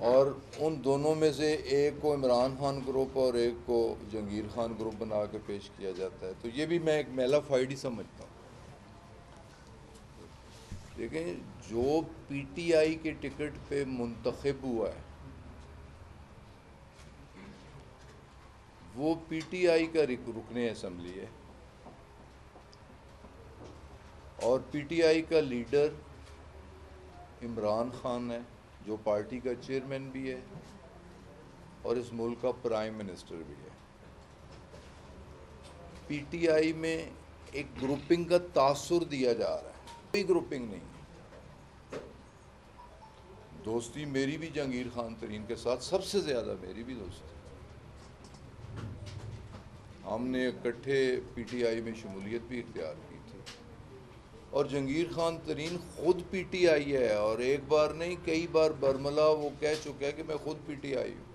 और उन दोनों में से एक को इमरान खान ग्रुप और एक को जहांगीर खान ग्रुप बना के पेश किया जाता है। तो ये भी मैं एक मेलाफाइड ही समझता हूँ। देखें, जो पीटीआई के टिकट पे मुंतखब हुआ है वो पीटीआई का रुकने असम्बली है और पीटीआई का लीडर इमरान खान है जो पार्टी का चेयरमैन भी है और इस मुल्क का प्राइम मिनिस्टर भी है। पीटीआई में एक ग्रुपिंग का तासुर दिया जा रहा है, कोई ग्रुपिंग नहीं है। दोस्ती मेरी भी जहांगीर खान तरीन के साथ सबसे ज़्यादा मेरी भी दोस्ती। हमने इकट्ठे पीटीआई में शमूलियत भी इख्तियार की थी और जहांगीर खान तरीन खुद पीटीआई है और एक बार नहीं कई बार बरमला वो कह चुका है कि मैं खुद पीटीआई हूँ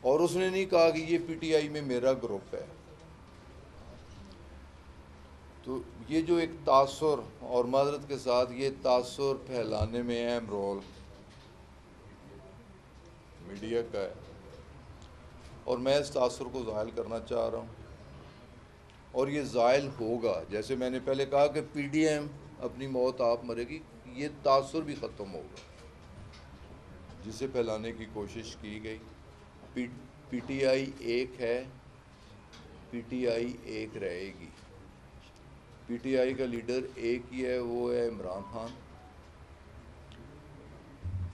और उसने नहीं कहा कि ये पीटीआई में मेरा ग्रुप है। तो ये जो एक तासुर और माजरत के साथ ये तासुर फैलाने में अहम रोल मीडिया का है और मैं इस तासुर को ज़ायल करना चाह रहा हूँ और ये ज़ायल होगा। जैसे मैंने पहले कहा कि पीडीएम अपनी मौत आप मरेगी, ये तासुर भी ख़त्म होगा जिसे फैलाने की कोशिश की गई। पीटीआई एक है, पीटीआई एक रहेगी। पीटीआई का लीडर एक ही है, वो है इमरान खान।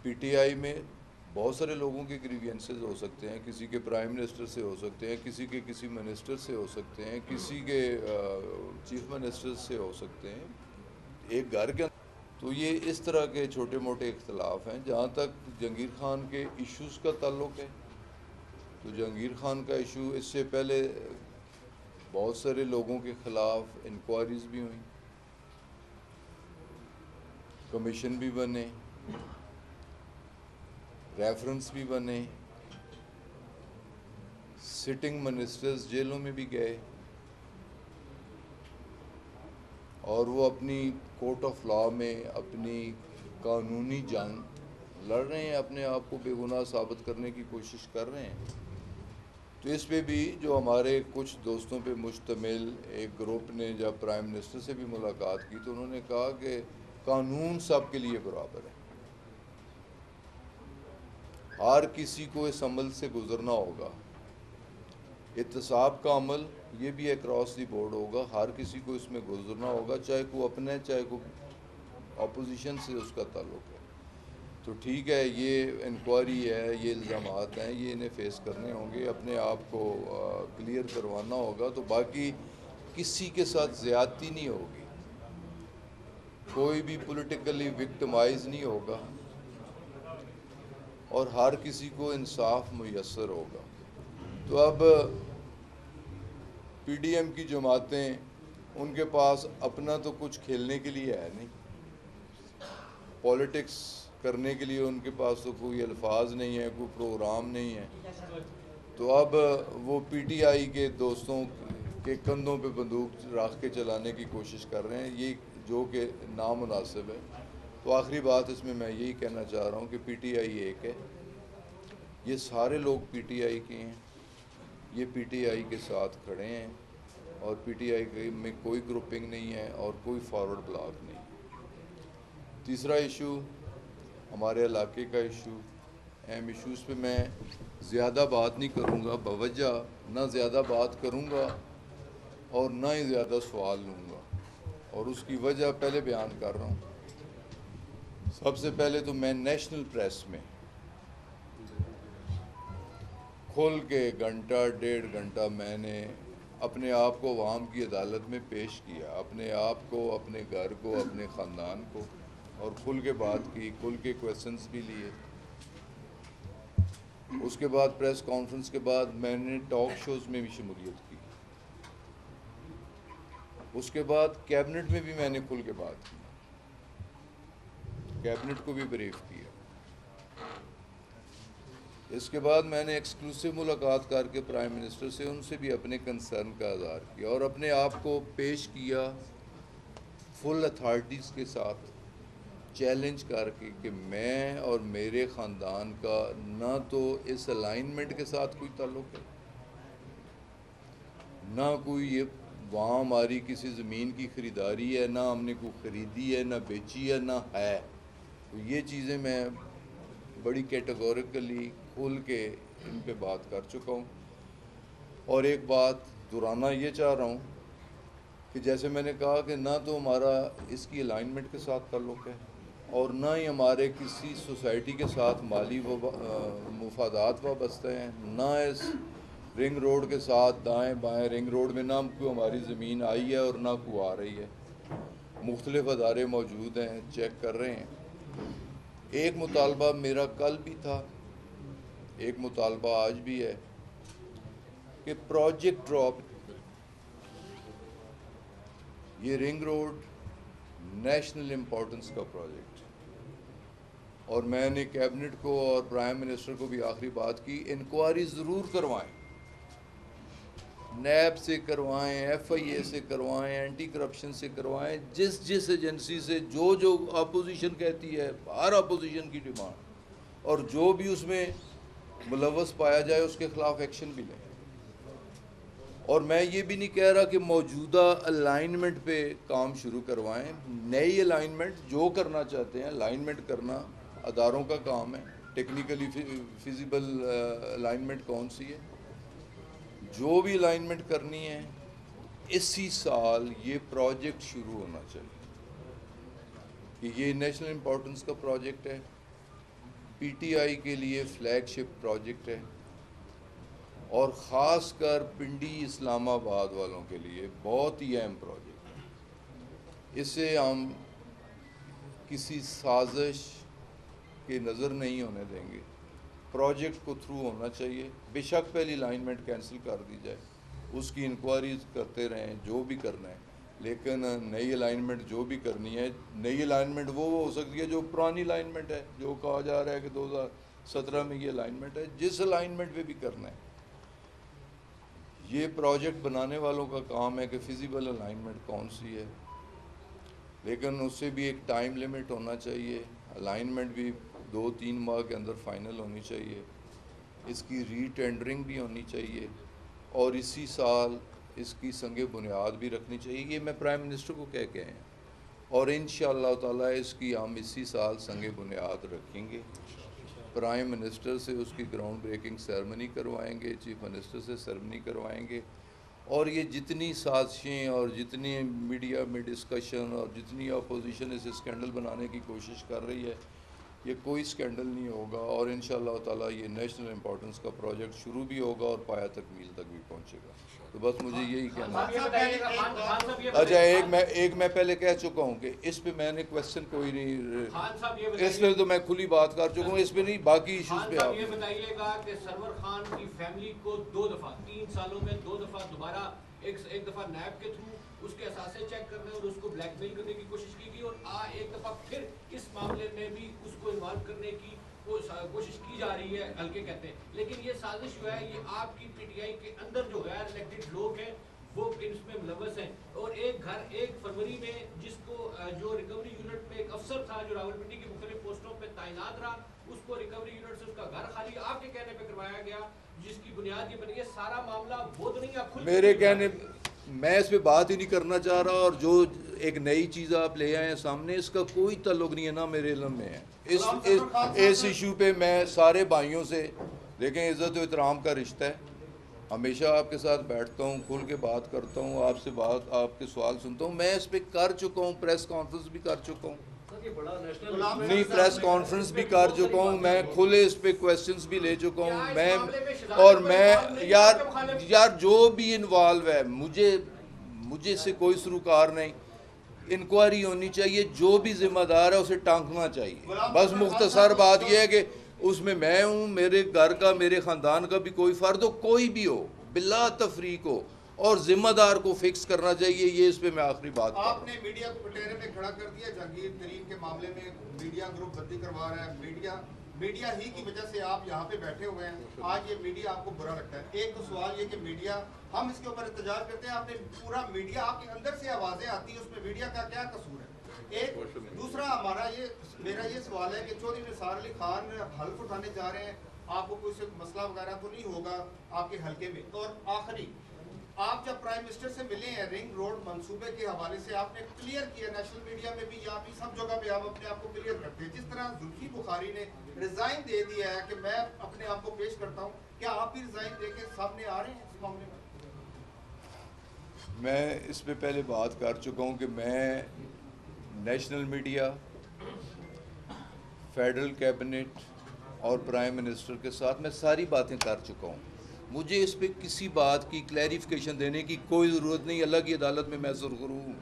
पीटीआई में बहुत सारे लोगों के ग्रीवियंसेस हो सकते हैं, किसी के प्राइम मिनिस्टर से हो सकते हैं, किसी के किसी मिनिस्टर से हो सकते हैं, किसी के चीफ मिनिस्टर से हो सकते हैं एक घर के। तो ये इस तरह के छोटे मोटे इख्तलाफ हैं। जहाँ तक जहांगीर खान के इश्यूज़ का ताल्लुक़ है तो जहांगीर खान का इशू इससे पहले बहुत सारे लोगों के ख़िलाफ़ इंक्वायरीज़ भी हुई, कमीशन भी बने, रेफरेंस भी बने, सिटिंग मिनिस्टर्स जेलों में भी गए और वो अपनी कोर्ट ऑफ लॉ में अपनी कानूनी जंग लड़ रहे हैं, अपने आप को बेगुनाह साबित करने की कोशिश कर रहे हैं। तो इस पे भी जो हमारे कुछ दोस्तों पे मुश्तमिल एक ग्रुप ने जब प्राइम मिनिस्टर से भी मुलाकात की तो उन्होंने कहा कि कानून सब के लिए बराबर है, हर किसी को इस अमल से गुजरना होगा। एहतसाब का अमल ये भी अक्रॉस दी बोर्ड होगा, हर किसी को इसमें गुजरना होगा, चाहे को अपने चाहे को अपोजिशन से उसका ताल्लुक़ है। तो ठीक है, ये इंक्वायरी है, ये इल्ज़ामात हैं, ये इन्हें फेस करने होंगे, अपने आप को क्लियर करवाना होगा। तो बाकी किसी के साथ ज़्यादती नहीं होगी, कोई भी पॉलिटिकली विक्टिमाइज़ नहीं होगा और हर किसी को इंसाफ मुयस्सर होगा। तो अब पीडीएम की जमातें, उनके पास अपना तो कुछ खेलने के लिए है नहीं, पॉलिटिक्स करने के लिए उनके पास तो कोई अल्फाज नहीं है, कोई प्रोग्राम नहीं है। तो अब वो पीटीआई के दोस्तों के कंधों पे बंदूक रख के चलाने की कोशिश कर रहे हैं, ये जो कि नामुनासिब है। तो आखिरी बात इसमें मैं यही कहना चाह रहा हूँ कि पीटीआई एक है, ये सारे लोग पीटीआई के हैं, ये पीटीआई के साथ खड़े हैं और पीटीआई में कोई ग्रुपिंग नहीं है और कोई फॉरवर्ड ब्लॉक नहीं। तीसरा इशू हमारे इलाके का इशू, अहम इशूज़ पे मैं ज़्यादा बात नहीं करूँगा, बवजह ना ज़्यादा बात करूँगा और ना ही ज़्यादा सवाल लूँगा और उसकी वजह पहले बयान कर रहा हूँ। सबसे पहले तो मैं नेशनल प्रेस में खुल के घंटा डेढ़ घंटा मैंने अपने आप को अवाम की अदालत में पेश किया, अपने आप को, अपने घर को, अपने ख़ानदान को, और खुल के बात की, खुल के क्वेश्चंस भी लिए। उसके बाद प्रेस कॉन्फ्रेंस के बाद मैंने टॉक शोज़ में भी शमूलियत की। उसके बाद कैबिनेट में भी मैंने खुल के बात की, कैबिनेट को भी ब्रीफ किया। इसके बाद मैंने एक्सक्लूसिव मुलाकात करके प्राइम मिनिस्टर से उनसे भी अपने कंसर्न का इज़हार किया और अपने आप को पेश किया फुल अथॉरिटीज़ के साथ चैलेंज करके कि मैं और मेरे ख़ानदान का ना तो इस अलाइनमेंट के साथ कोई ताल्लुक़ है, ना कोई ये वहाँ हमारी किसी ज़मीन की ख़रीदारी है, ना हमने कोई ख़रीदी है, ना बेची है, ना है। तो ये चीज़ें मैं बड़ी कैटेगोरिकली खोल के इन पे बात कर चुका हूँ। और एक बात दोहराना ये चाह रहा हूँ कि जैसे मैंने कहा कि ना तो हमारा इसकी अलाइनमेंट के साथ ताल्लुक़ है और ना ही हमारे किसी सोसाइटी के साथ माली मुफादात वाबस्ते हैं, ना इस रिंग रोड के साथ दाएं बाएं रिंग रोड में ना कोई हमारी ज़मीन आई है और ना कोई आ रही है। मुख्तलिफ अदारे मौजूद हैं, चेक कर रहे हैं। एक मुतालबा मेरा कल भी था, एक मुतालबा आज भी है कि प्रोजेक्ट ड्रॉप, ये रिंग रोड नेशनल इम्पोर्टेंस का प्रोजेक्ट, और मैंने कैबिनेट को और प्राइम मिनिस्टर को भी आखिरी बात की, इंक्वायरी ज़रूर करवाएं, नैब से करवाएं, FIA से करवाएं, एंटी करप्शन से करवाएं, जिस एजेंसी से जो अपोजिशन कहती है, हर अपोजिशन की डिमांड, और जो भी उसमें मुलव्वस पाया जाए उसके ख़िलाफ़ एक्शन भी लें। और मैं ये भी नहीं कह रहा कि मौजूदा अलाइनमेंट पे काम शुरू करवाएं, नई अलाइनमेंट जो करना चाहते हैं, अलाइनमेंट करना अदारों का काम है, टेक्निकली फिजिबल अलाइनमेंट कौन सी है, जो भी अलाइनमेंट करनी है इसी साल ये प्रोजेक्ट शुरू होना चाहिए कि ये नेशनल इम्पोर्टेंस का प्रोजेक्ट है, PTI के लिए फ्लैगशिप प्रोजेक्ट है और ख़ास कर पिंडी इस्लामाबाद वालों के लिए बहुत ही अहम प्रोजेक्ट है। इसे हम किसी साजिश के नज़र नहीं होने देंगे, प्रोजेक्ट को थ्रू होना चाहिए। बेशक पहली अलाइनमेंट कैंसिल कर दी जाए, उसकी इंक्वायरी करते रहें, जो भी करना है, लेकिन नई अलाइनमेंट जो भी करनी है, नई अलाइनमेंट वो हो सकती है जो पुरानी अलाइनमेंट है, जो कहा जा रहा है कि 2017 में ये अलाइनमेंट है, जिस अलाइनमेंट पे भी करना है। ये प्रोजेक्ट बनाने वालों का काम है कि फिजिबल अलाइनमेंट कौन सी है, लेकिन उससे भी एक टाइम लिमिट होना चाहिए। अलाइनमेंट भी 2-3 माह के अंदर फाइनल होनी चाहिए, इसकी रीटेंडरिंग भी होनी चाहिए और इसी साल इसकी संगे बुनियाद भी रखनी चाहिए। ये मैं प्राइम मिनिस्टर को कह के आए हैं और इंशाअल्लाह ताला इसकी हम इसी साल संगे बुनियाद रखेंगे। प्राइम मिनिस्टर से उसकी ग्राउंड ब्रेकिंग सेरेमनी करवाएंगे, चीफ मिनिस्टर से सेरेमनी करवाएंगे, और ये जितनी साजिशें और जितनी मीडिया में डिस्कशन और जितनी अपोजिशन इसे स्कैंडल बनाने की कोशिश कर रही है, ये कोई स्कैंडल नहीं होगा और इंशाअल्लाह ताला ये नेशनल इम्पोर्टेंस का प्रोजेक्ट शुरू भी होगा और पाया तकमील तक भी पहुँचेगा। तो बस मुझे यही कहना है। अच्छा, एक मैं पहले कह चुका हूँ कि इस पे मैंने क्वेश्चन कोई नहीं, इस पे तो मैं खुली बात कर चुका हूँ, इस पे नहीं, बाकी इश्यूज पे आप ये बताइएगा कि सरवर खान की फैमिली को 2 दफ़ा 3 सालों में 2 दफ़ा दोबारा एक दफ़ा नैब के थ्रू उसके असासे चेक करने और उसको ब्लैकमेल करने की कोशिश की गई और एक दफ़ा फिर इस मामले में भी उसको इन्वॉल्व करने की कोशिश की जा रही है, हल्के कहते हैं। लेकिन ये साजिश जो है ये आपकी PTI के अंदर जो गैर इलेक्टेड लोग हैं वो इसमें मुलव्वस हैं, और एक घर 1 फरवरी में जिसको जो रिकवरी यूनिट में एक अफसर था जो रावलपिंडी की मुख्तलिफ पोस्टों पे तैनात रहा, उसको रिकवरी यूनिट से उसका घर खाली आपके कहने पे करवाया गया, जिसकी बुनियाद ये बनी है। सारा मामला बोध नहीं, आप खुद मेरे कहने, मैं इस पे बात ही नहीं करना चाह रहा, और जो एक नई चीज़ आप ले आए हैं सामने, इसका कोई ताल्लुक नहीं है, ना मेरे इल्म में है। इस इशू पे मैं सारे भाइयों से, देखें, इज़्ज़त और एहतराम का रिश्ता है, हमेशा आपके साथ बैठता हूँ, खुल के बात करता हूँ, आपसे बात, आपके सवाल सुनता हूँ। मैं इस पे कर चुका हूँ, प्रेस कॉन्फ्रेंस भी कर चुका हूँ, नहीं, प्रेस कॉन्फ्रेंस भी कर चुका हूँ, मैं खुले इस पे क्वेश्चंस भी ले चुका हूँ मैं, और मैं यार जो भी इन्वॉल्व है, मुझे इससे कोई सरोकार नहीं। इंक्वायरी होनी चाहिए, जो भी जिम्मेदार है उसे टांकना चाहिए। बस मुख्तसर बात यह है कि उसमें मैं हूँ, मेरे घर का, मेरे ख़ानदान का भी कोई फ़र्द हो, कोई भी हो, बिला तफरीक हो, और जिम्मेदार को फिक्स करना चाहिए। ये इस पे मैं आखिरी बात आपने मीडिया को पटेरे में खड़ा कर दिया। जहांगीर तरीन के मामले में मीडिया ग्रुप बंदी करवा रहा है, मीडिया ही की वजह से आप यहाँ पे बैठे हुए हैं। आज ये मीडिया आपको बुरा लगता है। एक तो सवाल ये कि मीडिया, हम इसके ऊपर एहतजाज करते हैं, आपने पूरा मीडिया, आपके अंदर से आवाज़ें आती है, उसमें मीडिया का क्या कसूर है? एक दूसरा हमारा ये मेरा ये सवाल है कि चौधरी निसार अली खान हल्फ उठाने जा रहे हैं, आपको कोई मसला वगैरह तो नहीं होगा आपके हल्के में? और आखिरी, आप जब प्राइम मिनिस्टर से मिले हैं रिंग रोड मंसूबे के हवाले से आपने क्लियर किया, नेशनल मीडिया में भी या भी सब जगह पे आप अपने आप को क्लियर करते हैं, जिस तरह जुल्फी बुखारी ने रिजाइन दे दिया है कि मैं अपने आप को पेश करता हूँ, क्या आप भी रिजाइन दे के सामने आ रहे हैं इस मामले में? मैं इस पे पहले बात कर चुका हूँ कि मैं नेशनल मीडिया, फेडरल कैबिनेट और प्राइम मिनिस्टर के साथ मैं सारी बातें कर चुका हूँ। मुझे इस पे किसी बात की क्लैरिफिकेशन देने की कोई ज़रूरत नहीं। अल्लाह की अदालत में मैं सुरखरू हूँ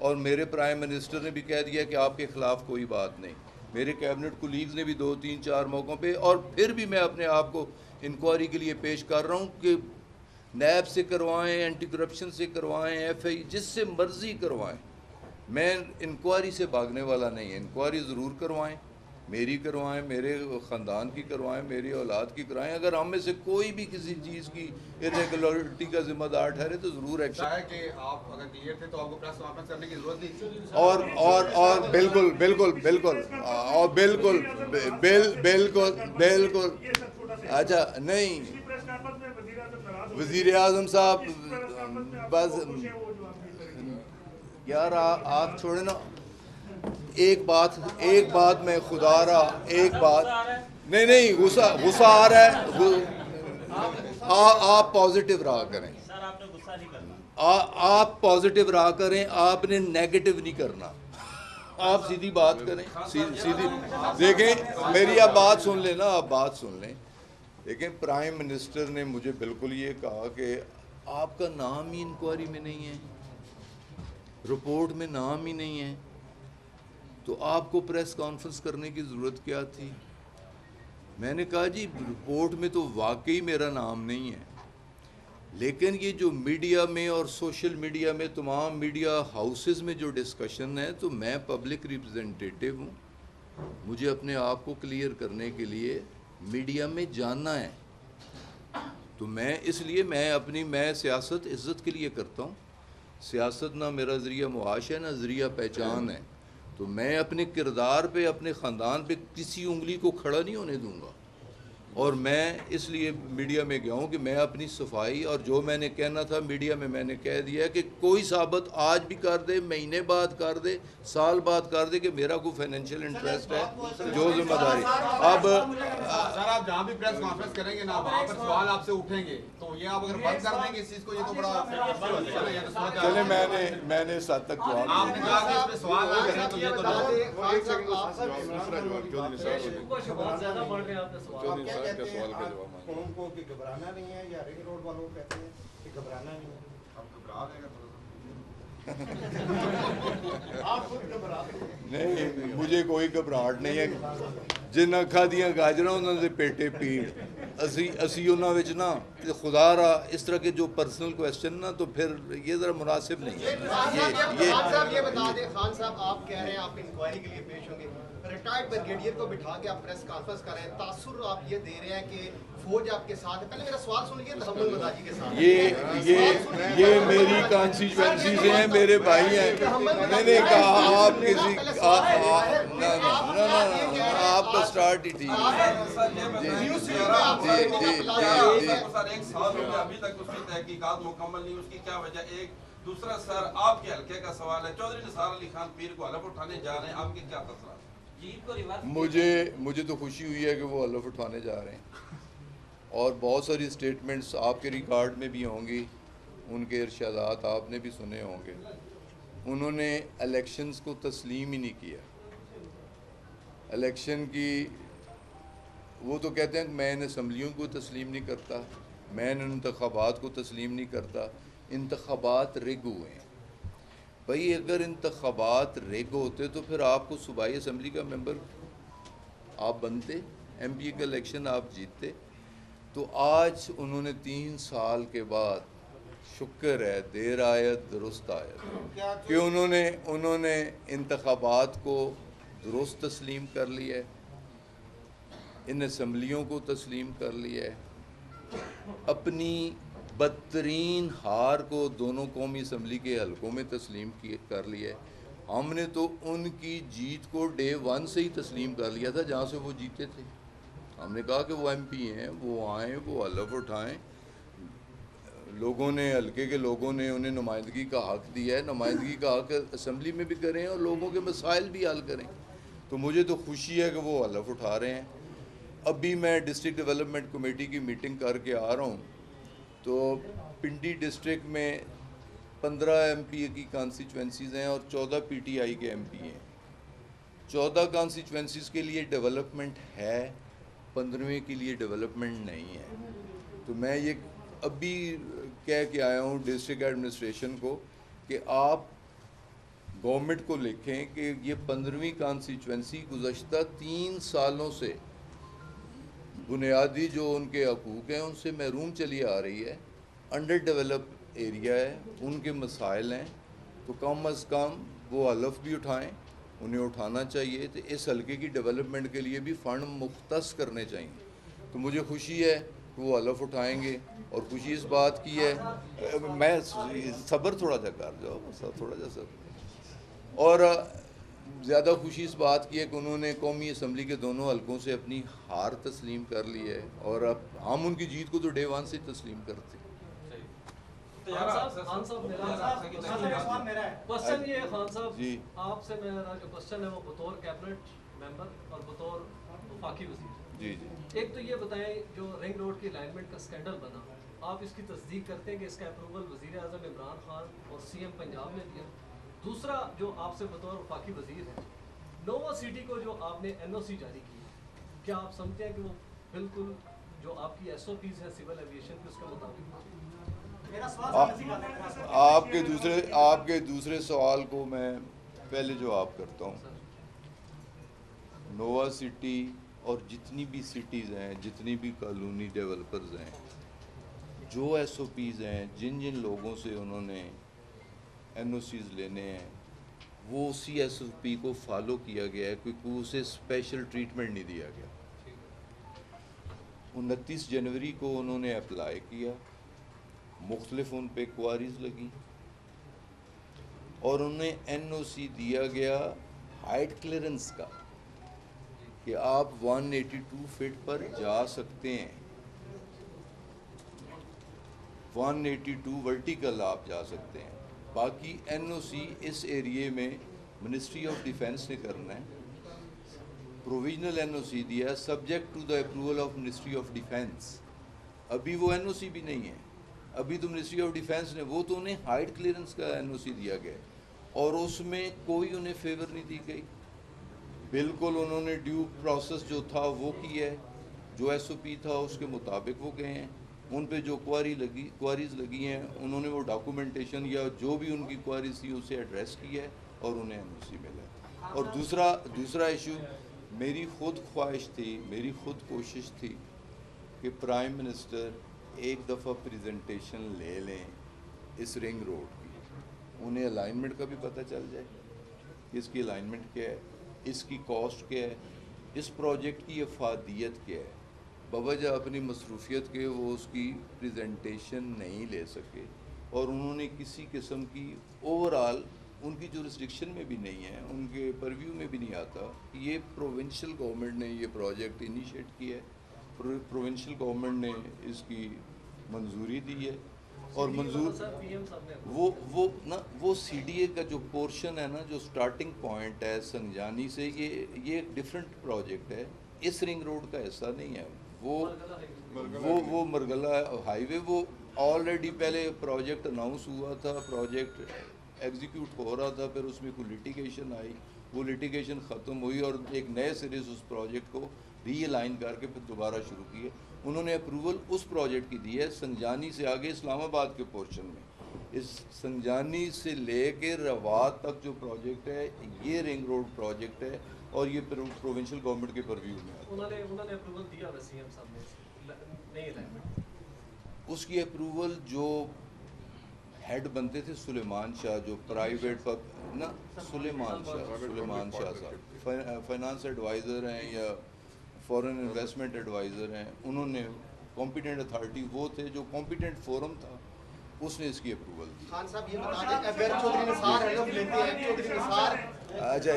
और मेरे प्राइम मिनिस्टर ने भी कह दिया कि आपके ख़िलाफ़ कोई बात नहीं। मेरे कैबिनेट कुलीग्स ने भी 2, 3, 4 मौक़ों पे, और फिर भी मैं अपने आप को इंक्वायरी के लिए पेश कर रहा हूँ कि नैब से करवाएं, एंटी करप्शन से करवाएं, FI जिससे मर्ज़ी करवाएं। मैं इंक्वायरी से भागने वाला नहीं है। इंक्वायरी ज़रूर करवाएं, मेरी करवाएं, मेरे ख़ानदान की करवाएं, मेरी औलाद की कराएं। अगर हम में से कोई भी किसी चीज़ की इरेगुलरिटी का जिम्मेदार ठहरे तो ज़रूर एक्शन। है कि आप अगर क्लियर थे तो आपको प्रेस कॉन्फ्रेंस करने की जरूरत नहीं थी। और बिल्कुल बिल्कुल बिल्कुल और बिल्कुल बिल्कुल अच्छा नहीं, वज़ीर आज़म साहब बस यार आप छोड़े ना। एक बात मैं खुदा रहा, एक बात नहीं गुस्सा आ रहा है। आप पॉजिटिव रहा करें, आप पॉजिटिव रहा करें, आपने नेगेटिव नहीं करना। आप सीधी बात करें, सीधी देखें। मेरी आप बात सुन लें ना, आप बात सुन लें। लेकिन प्राइम मिनिस्टर ने मुझे बिल्कुल ये कहा कि आपका नाम ही इंक्वायरी में नहीं है, रिपोर्ट में नाम ही नहीं है, तो आपको प्रेस कॉन्फ्रेंस करने की ज़रूरत क्या थी? मैंने कहा जी रिपोर्ट में तो वाकई मेरा नाम नहीं है, लेकिन ये जो मीडिया में और सोशल मीडिया में तमाम मीडिया हाउसेस में जो डिस्कशन है, तो मैं पब्लिक रिप्रेजेंटेटिव हूँ, मुझे अपने आप को क्लियर करने के लिए मीडिया में जाना है। तो मैं सियासत इज़्ज़त के लिए करता हूँ। सियासत ना मेरा ज़रिया मुआश है, ना ज़रिया पहचान है। तो मैं अपने किरदार पे, अपने ख़ानदान पे किसी उंगली को खड़ा नहीं होने दूंगा। और मैं इसलिए मीडिया में गया हूँ कि मैं अपनी सफाई, और जो मैंने कहना था मीडिया में मैंने कह दिया कि कोई साबित आज भी कर दे, महीने बाद कर दे, साल बाद कर दे कि मेरा कोई फाइनेंशियल इंटरेस्ट है, जो जिम्मेदारी। अब सर आप जहाँ भी प्रेस कॉन्फ्रेंस करेंगे ना, वहाँ पर सवाल आपसे उठेंगे, तो ये आप अगर बंद कर देंगे इस चीज़ को, ये तो बड़ा चले मैंने इस हद तक जवाब आपने कहा कि इसमें सवाल आ गए तो ये तो कौन को कि घबराना नहीं है, या रिंग रोड वालों को कहते हैं कि घबराना नहीं है? हम घबरा देंगे आप खुद घबरा नहीं, मुझे कोई घबराहट नहीं है। जिन अखा दियाँ गाजर उन्होंने पेटे पीड़ असी उन्होंने विच ना खुदा रहा इस तरह के जो पर्सनल क्वेश्चन ना, तो फिर ये ज़रा मुनासिब नहीं है। खान साहब ये बता दें, खान साहब आप कह रहे हैं आप इंक्वायरी के लिए पेश होंगे, रिटायर्ड ब्रिगेडियर को बिठा के आप प्रेस कॉन्फ्रेंस कर रहे हैं, तासुर आप ये दे रहे हैं कि फौज आपके साथ है। पहले मेरा सवाल सुनिए, तहम्मुल मदाजी के साथ ये मेरी कॉन्स्टिट्यूएंसी से हैं, मेरे भाई हैं। मैंने कहा आप किसी आपका स्टार्ट ही ठीक है। एक साल हो गया अभी तक उसकी तहकीकात मुकम्मल नहीं, उसकी क्या वजह? एक दूसरा सर आपके हल्के का सवाल है, चौधरी निसार अली खान पीर को हलफ उठाने जा रहे हैं, आपके क्या तसरा? मुझे तो खुशी हुई है कि वो हलफ उठाने जा रहे हैं, और बहुत सारी स्टेटमेंट्स आपके रिकॉर्ड में भी होंगी, उनके इरशादात आपने भी सुने होंगे। उन्होंने इलेक्शंस को तस्लीम ही नहीं किया। इलेक्शन की वो तो कहते हैं कि मैं इन असम्बलियों को तस्लीम नहीं करता, मैं इन इंतखाबात को तस्लीम नहीं करता। इंतखाबात रिग हुए हैं भाई। अगर इंतखाबात रिग होते तो फिर आपको सूबाई असम्बली का मेंबर आप बनते, MP का इलेक्शन आप जीतते। तो आज उन्होंने 3 साल के बाद, शुक्र है देर आयत दुरुस्त आयत, कि उन्होंने इंतखाबात को दुरुस्त तस्लीम कर लिया है, इन असम्बलियों को तस्लीम कर लिया है, अपनी बदतरीन हार को दोनों कौमी असम्बली के हलकों में तस्लीम कर लिया है, हमने तो उनकी जीत को डे 1 से ही तस्लीम कर लिया था जहाँ से वो जीते थे। हमने कहा कि वो एमपी हैं, वो आएँ, वो हलफ उठाएं। लोगों ने, हल्के के लोगों ने उन्हें नुमाइंदगी का हक़ दिया है, नुमाइंदगी का हक़ असम्बली में भी करें और लोगों के मसाइल भी हल करें। तो मुझे तो खुशी है कि वो हलफ उठा रहे हैं। अभी मैं डिस्ट्रिक्ट डेवलपमेंट कमेटी की मीटिंग करके आ रहा हूँ, तो पिंडी डिस्ट्रिक्ट में 15 एमपी की कॉन्स्टिट्यूंसीज़ हैं और 14 पीटीआई के एमपी हैं। 14 कॉन्स्टिट्यूंसीज़ के लिए डेवलपमेंट है, 15वें के लिए डेवलपमेंट नहीं है। तो मैं ये अभी कह के आया हूँ डिस्ट्रिक्ट एडमिनिस्ट्रेशन को कि आप गवर्नमेंट को लिखें कि ये 15वीं कॉन्स्टिट्यूंसी गुज़श्ता 3 सालों से बुनियादी जो उनके हकूक़ हैं उनसे महरूम चली आ रही है, अंडर डेवलप एरिया है, उनके मसाइल हैं। तो कम अज़ कम वो हलफ भी उठाएं, उन्हें उठाना चाहिए। तो इस हल्के की डेवलपमेंट के लिए भी फ़ंड मुख्तस करने चाहिए। तो मुझे खुशी है कि वो हलफ उठाएंगे और खुशी इस बात की है, मैं सब्र थोड़ा सा कर जाओ, थोड़ा सा सब्र। और ज़्यादा खुशी इस बात की है कि उन्होंने कौमी असम्बली के दोनों हलकों से अपनी हार तस्लीम कर ली है और अब हम उनकी जीत को तो डे 1 से तस्लीम करते हैं। क्वेश्चन ये है खान साहब जी, आपसे मेरा जो क्वेश्चन है वो बतौर कैबिनेट मेंबर और बतौर वफाकी वज़ीर। जी जी। एक तो ये बताएं, जो रिंग रोड की अलाइनमेंट का स्कैंडल बना, आप इसकी तस्दीक करते हैं कि इसका अप्रूवल वज़ीर आज़म इमरान खान और सीएम पंजाब ने दिया? दूसरा, जो आपसे बतौर वफाकी वज़ीर है, नोवा सिटी को जो आपने एनओसी जारी की, क्या आप समझते हैं कि वो बिल्कुल जो आपकी एसओपीज़ हैं सिविल एविएशन की उसके मुताबिक? आपके दूसरे सवाल को मैं पहले जवाब करता हूँ। नोवा सिटी और जितनी भी सिटीज़ हैं, जितनी भी कॉलोनी डेवलपर्स हैं, जो एसओपीज़ हैं, जिन जिन लोगों से उन्होंने एनओसीज़ लेने हैं, वो उसी एसओपी को फॉलो किया गया है, क्योंकि उसे स्पेशल ट्रीटमेंट नहीं दिया गया। 29 जनवरी को उन्होंने अप्लाई किया, मुख्तलिफ उन पे क्वारीज लगी और उन्हें एनओसी दिया गया हाइट क्लियरेंस का कि आप 182 फीट पर जा सकते हैं, 182 वर्टिकल आप जा सकते हैं। बाकी एनओसी इस एरिए में मिनिस्ट्री ऑफ डिफेंस ने करना है। प्रोविजनल एनओसी दिया subject to the approval of ministry of defence. अभी वो एनओसी भी नहीं है, अभी तो मिनिस्ट्री ऑफ डिफेंस ने, वो तो उन्हें हाइट क्लियरेंस का एनओसी दिया गया और उसमें कोई उन्हें फेवर नहीं दी गई। बिल्कुल उन्होंने ड्यू प्रोसेस जो था वो किया है, जो एसओपी था उसके मुताबिक वो गए हैं। उन पे जो क्वारीज लगी हैं उन्होंने वो डॉक्यूमेंटेशन या जो भी उनकी क्वारीज थी उसे एड्रेस किया है और उन्हें एनओसी मिला है। और दूसरा इशू, मेरी खुद ख्वाहिश थी, मेरी खुद कोशिश थी कि प्राइम मिनिस्टर एक दफ़ा प्रेजेंटेशन ले लें इस रिंग रोड की, उन्हें अलाइनमेंट का भी पता चल जाए कि इसकी अलाइनमेंट क्या है, इसकी कॉस्ट क्या है, इस प्रोजेक्ट की अफादियत क्या है। बवजह अपनी मसरूफियत के वो उसकी प्रेजेंटेशन नहीं ले सके और उन्होंने किसी किस्म की ओवरऑल, उनकी जुरिस्डिक्शन में भी नहीं है, उनके परव्यू में भी नहीं आता कि ये प्रोविंशियल गवर्नमेंट ने ये प्रोजेक्ट इनिशिएट किया है, प्रोविंशियल गवर्नमेंट ने इसकी मंजूरी दी है और मंजूर वो सीडीए का जो पोर्शन है ना, जो स्टार्टिंग पॉइंट है संजानी से, ये एक डिफरेंट प्रोजेक्ट है, इस रिंग रोड का हिस्सा नहीं है। वो मरगला हाईवे वो ऑलरेडी पहले प्रोजेक्ट अनाउंस हुआ था, प्रोजेक्ट एग्जीक्यूट हो रहा था, फिर उसमें कोई लिटिगेशन आई, वो लिटिगेशन ख़त्म हुई और एक नए सिरे से उस प्रोजेक्ट को रीअलाइन करके फिर दोबारा शुरू किए। उन्होंने अप्रूवल उस प्रोजेक्ट की दी है संजानी से आगे इस्लामाबाद के पोर्शन में। इस संजानी से लेके रवात तक जो प्रोजेक्ट है ये रिंग रोड प्रोजेक्ट है और ये प्रोविंशियल गवर्नमेंट के परव्यू में है। उन्होंने अप्रूवल दिया है सीएम साहब ने, नहीं अलाइनमेंट, उसकी अप्रूवल जो हेड बनते थे सुलेमान शाह, जो प्राइवेट ना सुलेमान शाह साहब फाइनेंस एडवाइज़र हैं या फॉरेन इन्वेस्टमेंट एडवाइज़र हैं, उन्होंने कॉम्पिटेंट अथॉरिटी वो थे, जो कॉम्पिटेंट फोरम था उसने इसकी अप्रूवल दी। खान साहब ये बता दें अगर चौधरी निसार हलफ लेते हैं, चौधरी निसार अच्छा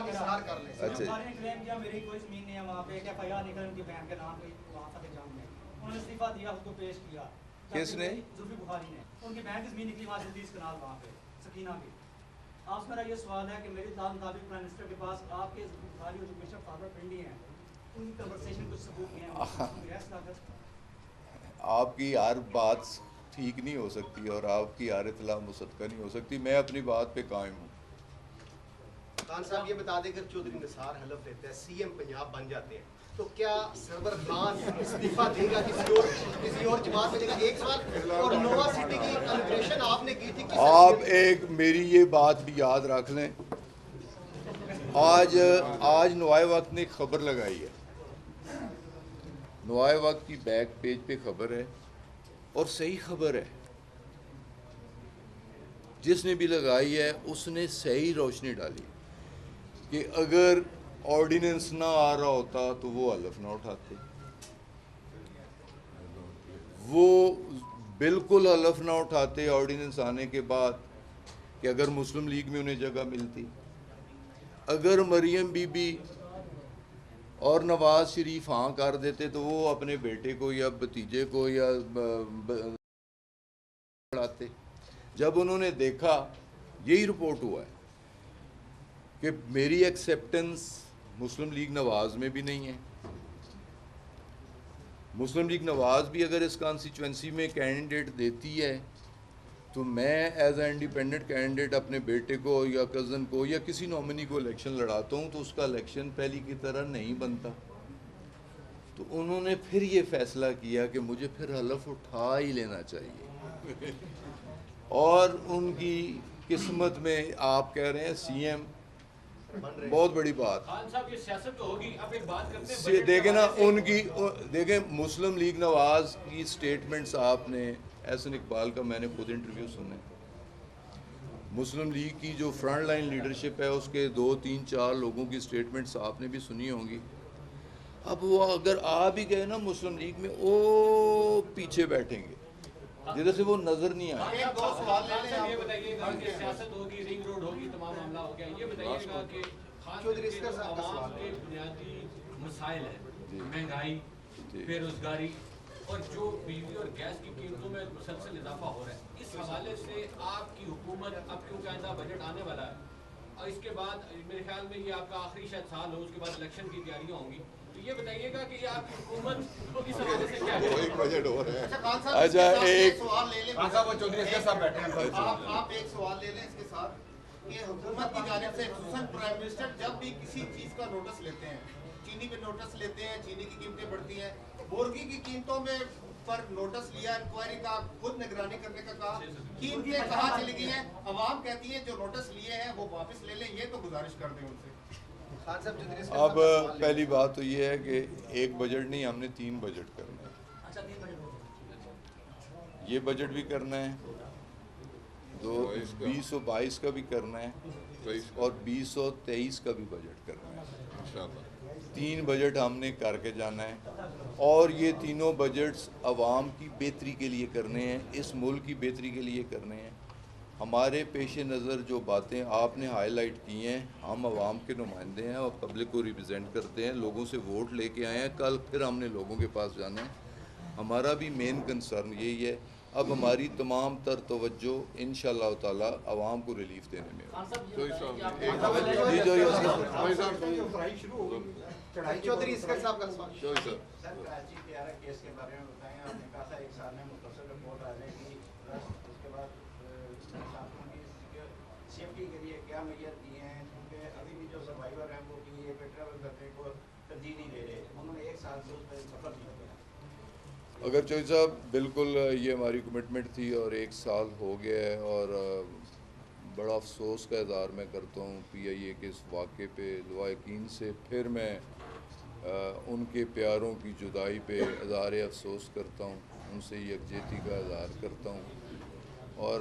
निसार कर लें। अच्छा सरकार ने क्लेम किया मेरी कोई ज़मीन नहीं है वहाँ पे, क्या FIR निकल उनकी बहन के नाम पे वहाँ फतेह जंग में, उन्होंने इस्तीफा दिया, उसको पेश किया। किसने? जुल्फी बुखारी ने। उनकी बहन की ज़मीन निकली वहाँ से 30 कनाल वहाँ पे सकीना की। आपसे मेरा ये सवाल है कि मेरी इत्तला मुताबिक प्राइम मिनिस्टर के पास आपके बुखारी और जो मिस्टर फादर पिंडी हैं उनकी कन्वर्सेशन कुछ सबूत नहीं है, आपकी हर बात ठीक नहीं हो सकती और आपकी हर इतला मुसद्दक़ा नहीं हो सकती। मैं अपनी बात पे कायम हूँ। खान साहब ये बता दें अगर चौधरी निसार हलफ लेते हैं, CM पंजाब बन जाते हैं, तो क्या सरवर खान इस्तीफा देगा, किसी और जमात में देगा? एक सवाल। और नोवा सिटी की इनॉग्रेशन आपने की थी, आप एक मेरी ये बात भी याद रख लें, आज नुआए वक्त ने एक खबर लगाई है, नुआए वक्त की बैक पेज पे खबर है और सही खबर है। जिसने भी लगाई है उसने सही रोशनी डाली कि अगर ऑर्डिनेंस ना आ रहा होता तो वो हलफ ना उठाते, वो बिल्कुल हलफ ना उठाते ऑर्डिनेंस आने के बाद कि अगर मुस्लिम लीग में उन्हें जगह मिलती, अगर मरियम बीबी और नवाज शरीफ हाँ कर देते तो वो अपने बेटे को या भतीजे को या बढ़ाते। जब उन्होंने देखा, यही रिपोर्ट हुआ है कि मेरी एक्सेप्टेंस मुस्लिम लीग नवाज में भी नहीं है, मुस्लिम लीग नवाज भी अगर इस कॉन्स्टिट्यूंसी में कैंडिडेट देती है तो मैं एज ए इंडिपेंडेंट कैंडिडेट अपने बेटे को या कज़न को या किसी नॉमिनी को इलेक्शन लड़ाता हूँ तो उसका इलेक्शन पहली की तरह नहीं बनता। तो उन्होंने फिर ये फैसला किया कि मुझे फिर हलफ उठा ही लेना चाहिए और उनकी किस्मत में आप कह रहे हैं CM, बहुत बड़ी बात। खान साहब ये सियासत तो होगी, अब एक बात करते हैं बजट देखें के ना हवाले से। उनकी, देखें मुस्लिम लीग नवाज की स्टेटमेंट्स आपने, एहसन इकबाल का मैंने खुद इंटरव्यू सुने, मुस्लिम लीग की जो फ्रंट लाइन लीडरशिप है उसके 2, 3, 4 लोगों की स्टेटमेंट्स आपने भी सुनी होंगी। अब वो अगर आ भी गए ना मुस्लिम लीग में, वो पीछे बैठेंगे जिधर से वो नजर नहीं आए। एक दो सवाल ले लें खान साहब ये आप। बताइएगा कि सियासत होगी, रिंग रोड होगी, तमाम मामला हो गया, ये बताइएगा कि खास चौधरी करके इसका साहब का आवाम सवाल के बुनियादी मसाइल हैं, महंगाई, जी। बेरोजगारी और जो बिजली और गैस की कीमतों में मुसलसल इजाफा हो रहा है, इस हवाले से आपकी हुकूमत, अब क्योंकि आइंदा बजट आने वाला है और इसके बाद मेरे ख्याल में ये आपका आखिरी शायद साल हो, उसके बाद इलेक्शन की तैयारियां होंगी, तो ये बताइएगा कि ये आपकी हुकूमत इस हवाले से क्या वो है? एक बजट हो रहे अच्छा हैं। खान साहब, अच्छा, इसके साथ एक सवाल ले लें। खान साहब वो चौधरी इसके साथ बैठे हैं। आप एक सवाल ले लें इसके साथ कि हुकूमत की जानिब से खुसूसन प्राइम मिनिस्टर जब भी किसी चीज़ का नोटिस लेते हैं, चीनी पे नोटिस लेते हैं, चीनी की कीमतें बढ़ती हैं, मुर्गी की कीमतों में पर नोटिस लिया, इंक्वायरी का खुद निगरानी करने का कहा, कीमतें कहाँ चली गई हैं, अवाम कहती है जो नोटिस लिए हैं वो वापस ले लें, ये तो गुजारिश कर दें उनसे। खान साहब चौधरी इसका अब सवाल ले लें। पहली बात तो ये है कि एक बजट नहीं, हमने 3 बजट करने हैं। अच्छा 3 बजट हो ये बजट भी करना है, 2022 का भी करना है और 2023 का भी बजट करना है। 3 बजट हमने करके जाना है और ये तीनों बजट्स अवाम की बेहतरी के लिए करने हैं, इस मुल्क की बेहतरी के लिए करने हैं। हमारे पेश नज़र जो बातें आपने हाईलाइट की हैं, हम आवाम के नुमाइंदे हैं और पब्लिक को रिप्रेजेंट करते हैं, लोगों से वोट लेके आए हैं, कल फिर हमने लोगों के पास जाना है। हमारा भी मेन कंसर्न यही है। अब हमारी तमाम तर तवज्जो इंशाअल्लाह ताला आवाम को रिलीफ देने में होगी। चौधरी इसका साहब का सवाल। सर कराची तेरा केस के बारे में बताएं। आपने कहा था 1 साल में मुख्तसर रिपोर्ट आ जाएगी, प्लस उसके बाद छात्रों की सेफ्टी के लिए क्या मैयत दिए हैं, क्योंकि अभी भी जो सर्वाइवर हैं वो भी ये ट्रैवल करने को तरजीह नहीं दे रहे, उन्होंने 1 साल से उस पर सफर नहीं किया। अगर चौधरी साहब, बिल्कुल ये हमारी कमिटमेंट थी और 1 साल हो गया है और बड़ा अफसोस का इज़हार मैं करता हूँ PIA के इस वाक़े पे। दुआ यकीन से फिर मैं उनके प्यारों की जुदाई पे इज़हार अफसोस करता हूँ, उनसे यकजहती का इज़हार करता हूँ और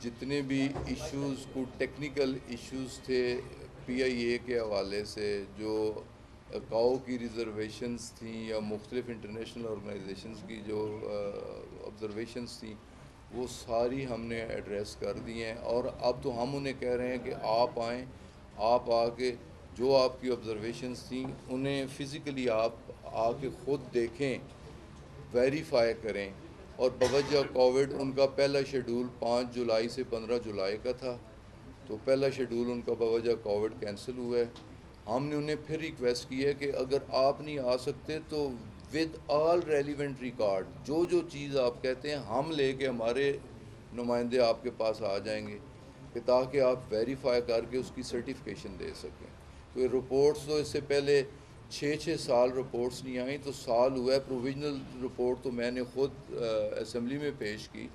जितने भी इश्यूज़ को टेक्निकल इश्यूज़ थे PIA के हवाले से, जो काओ की रिज़र्वेशंस थी या मुख्तलिफ़ इंटरनेशनल ऑर्गेनाइजेशंस की जो ऑब्ज़रवेशंस थी, वो सारी हमने एड्रेस कर दी हैं। और अब तो हम उन्हें कह रहे हैं कि आप आएँ, आप आके जो आपकी ऑब्जर्वेशंस थी उन्हें फ़िज़िकली आप आके ख़ुद देखें, वेरीफाई करें। और बवजह कोविड उनका पहला शेड्यूल 5 जुलाई से 15 जुलाई का था, तो पहला शेड्यूल उनका बवजह कोविड कैंसिल हुआ है। हमने उन्हें फिर रिक्वेस्ट की है कि अगर आप नहीं आ सकते तो विद ऑल रेलिवेंट रिकॉर्ड जो चीज़ आप कहते हैं हम लेके हमारे नुमाइंदे आपके पास आ जाएंगे कि ताकि आप वेरीफाई करके उसकी सर्टिफिकेशन दे सकें। तो ये रिपोर्ट्स तो इससे पहले 6 साल रिपोर्ट्स नहीं आई, तो साल हुआ है। प्रोविजनल रिपोर्ट तो मैंने ख़ुद असेंबली में पेश की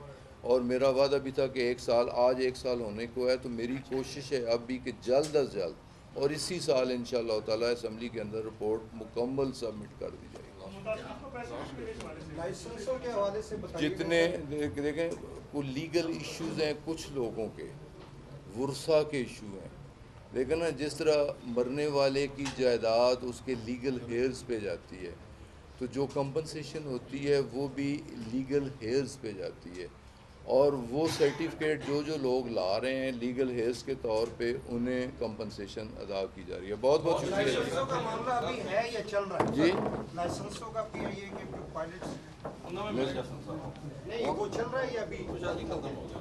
और मेरा वादा भी था कि 1 साल, आज 1 साल होने को है, तो मेरी कोशिश है अब भी कि जल्द अज जल्द और इसी साल इंशाअल्लाह ताला असेंबली के अंदर रिपोर्ट मुकम्मल सबमिट कर दी जाएगी। लाइसेंसों के हवाले से बताइए। जितने देखें वो लीगल इश्यूज़ हैं, कुछ लोगों के वर्सा के इशू हैं, लेकिन ना जिस तरह मरने वाले की जायदाद उसके लीगल हेयर्स पे जाती है, तो जो कंपनसेशन होती है वो भी लीगल हेयर्स पे जाती है। और वो सर्टिफिकेट जो लोग ला रहे हैं लीगल हेयर्स के तौर पे उन्हें कंपनसेशन अदा की जा रही है। बहुत बहुत शुक्रिया लाइसेंसों का मामला अभी है या चल रहा है? जी। लाइसेंसों का PIA के जो पायलट्स उनमें मिल गया संसार नहीं वो चल रहा है या अभी? खत्म हो गया।